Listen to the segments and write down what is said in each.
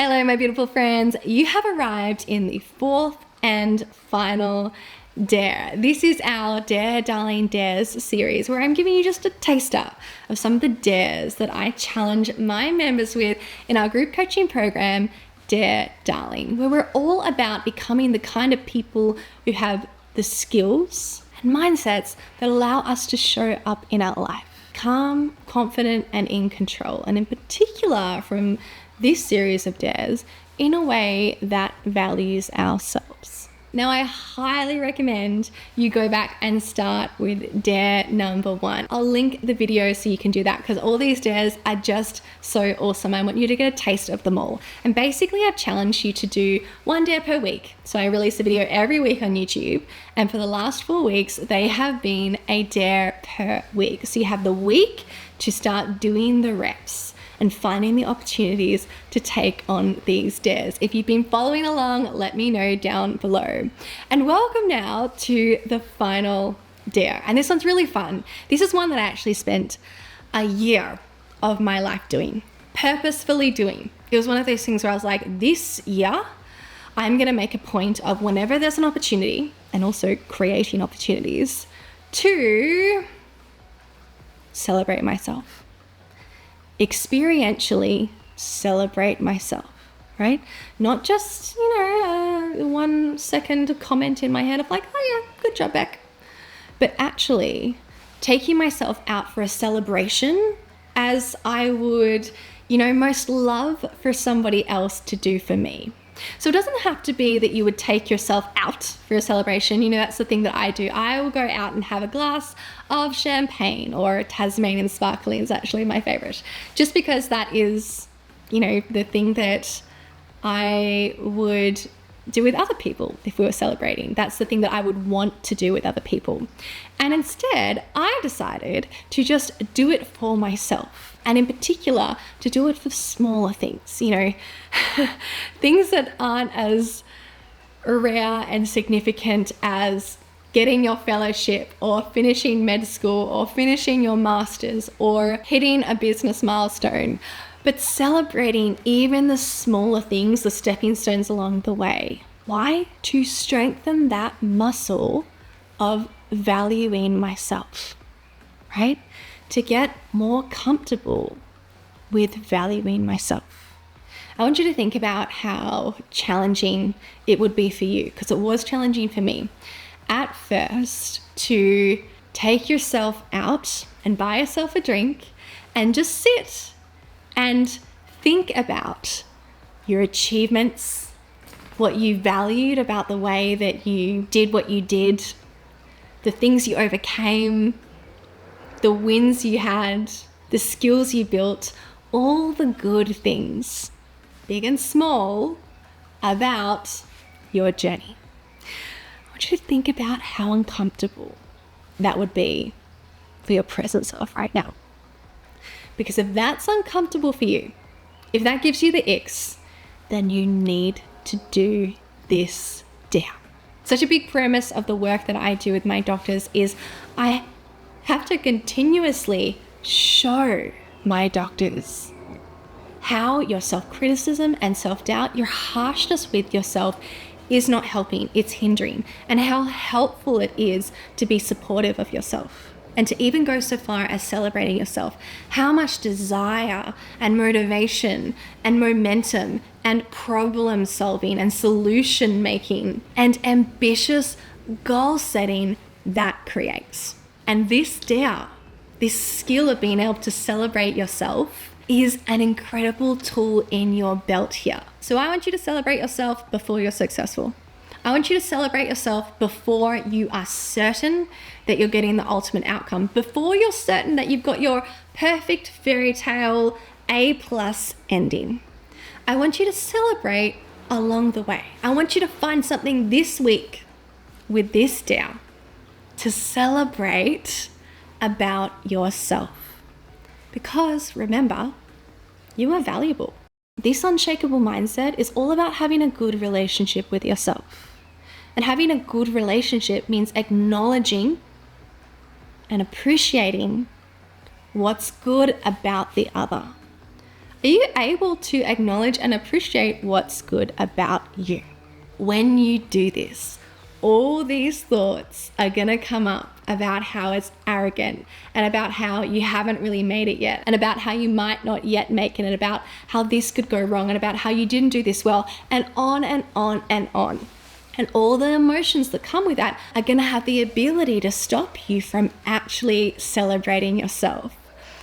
Hello, my beautiful friends. You have arrived in the fourth and final dare. This is our Dare Darling Dares series where I'm giving you just a taster of some of the dares that I challenge my members with in our group coaching program, Dare Darling, where we're all about becoming the kind of people who have the skills and mindsets that allow us to show up in our life, calm, confident, and in control. And in particular, from this series of dares, in a way that values ourselves. Now, I highly recommend you go back and start with dare number 1. I'll link the video so you can do that because all these dares are just so awesome. I want you to get a taste of them all. And basically, I've challenged you to do one dare per week. So I release a video every week on YouTube. And for the last 4 weeks, they have been a dare per week. So you have the week to start doing the reps and finding the opportunities to take on these dares. If you've been following along, let me know down below. And welcome now to the final dare. And this one's really fun. This is one that I actually spent a year of my life doing, purposefully doing. It was one of those things where I was like, this year, I'm gonna make a point of whenever there's an opportunity, and also creating opportunities, to celebrate myself. Experientially celebrate myself, right? Not just, 1 second comment in my head of like, oh yeah, good job, Becc. But actually taking myself out for a celebration as I would, most love for somebody else to do for me. So it doesn't have to be that you would take yourself out for a celebration. That's the thing that I do. I will go out and have a glass of champagne, or Tasmanian sparkling is actually my favorite, just because that is, the thing that I would do with other people if we were celebrating. That's the thing that I would want to do with other people. And instead, I decided to just do it for myself. And in particular, to do it for smaller things, things that aren't as rare and significant as getting your fellowship or finishing med school or finishing your master's or hitting a business milestone, but celebrating even the smaller things, the stepping stones along the way. Why? To strengthen that muscle of valuing myself, right? To get more comfortable with valuing myself. I want you to think about how challenging it would be for you, because it was challenging for me at first to take yourself out and buy yourself a drink and just sit and think about your achievements, what you valued about the way that you did what you did, the things you overcame, the wins you had, the skills you built, all the good things, big and small, about your journey. I want you to think about how uncomfortable that would be for your presence of right now. Because if that's uncomfortable for you, if that gives you the icks, then you need to do this dare. Such a big premise of the work that I do with my doctors is I have to continuously show my doctors how your self-criticism and self-doubt, your harshness with yourself, is not helping, it's hindering, and how helpful it is to be supportive of yourself. And to even go so far as celebrating yourself, how much desire and motivation and momentum and problem solving and solution making and ambitious goal setting that creates. And this dare, this skill of being able to celebrate yourself, is an incredible tool in your belt here. So I want you to celebrate yourself before you're successful. I want you to celebrate yourself before you are certain that you're getting the ultimate outcome, before you're certain that you've got your perfect fairy tale A+ ending. I want you to celebrate along the way. I want you to find something this week with this dare to celebrate about yourself. Because remember, you are valuable. This unshakable mindset is all about having a good relationship with yourself. And having a good relationship means acknowledging and appreciating what's good about the other. Are you able to acknowledge and appreciate what's good about you? When you do this, all these thoughts are gonna come up about how it's arrogant and about how you haven't really made it yet and about how you might not yet make it and about how this could go wrong and about how you didn't do this well, and on and on and on. And all the emotions that come with that are gonna have the ability to stop you from actually celebrating yourself.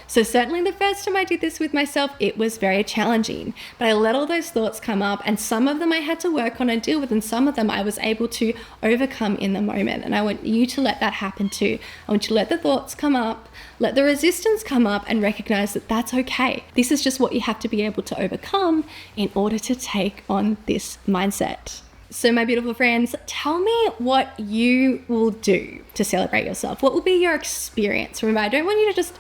So certainly the first time I did this with myself, it was very challenging, but I let all those thoughts come up, and some of them I had to work on and deal with, and some of them I was able to overcome in the moment. And I want you to let that happen too. I want you to let the thoughts come up, let the resistance come up, and recognize that that's okay. This is just what you have to be able to overcome in order to take on this mindset. So my beautiful friends, tell me what you will do to celebrate yourself. What will be your experience? Remember, I don't want you to just,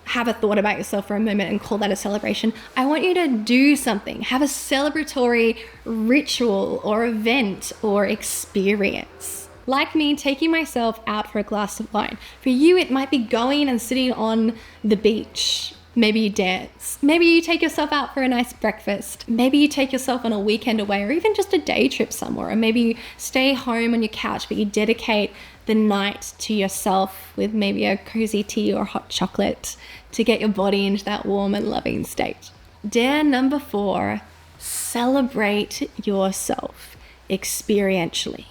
have a thought about yourself for a moment and call that a celebration. I want you to do something. Have a celebratory ritual or event or experience. Like me, taking myself out for a glass of wine. For you, it might be going and sitting on the beach. Maybe you dance. Maybe you take yourself out for a nice breakfast. Maybe you take yourself on a weekend away, or even just a day trip somewhere. Or maybe you stay home on your couch, but you dedicate the night to yourself with maybe a cozy tea or hot chocolate to get your body into that warm and loving state. Dare number 4, celebrate yourself experientially.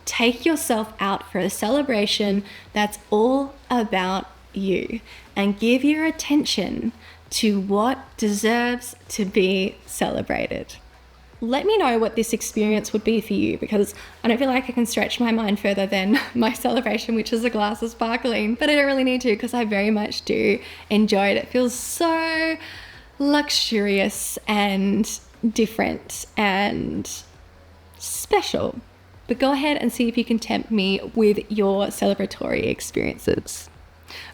Take yourself out for a celebration that's all about you, and give your attention to what deserves to be celebrated. Let me know what this experience would be for you, because I don't feel like I can stretch my mind further than my celebration, which is a glass of sparkling, but I don't really need to, because I very much do enjoy it. It feels so luxurious and different and special. But go ahead and see if you can tempt me with your celebratory experiences.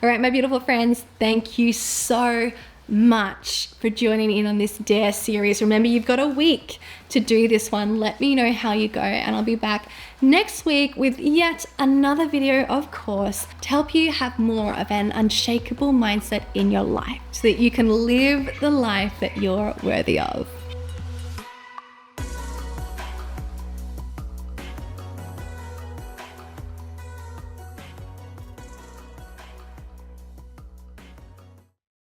All right, my beautiful friends, thank you so much for joining in on this Dare series. Remember, you've got a week to do this one. Let me know how you go, and I'll be back next week with yet another video, of course, to help you have more of an unshakable mindset in your life so that you can live the life that you're worthy of.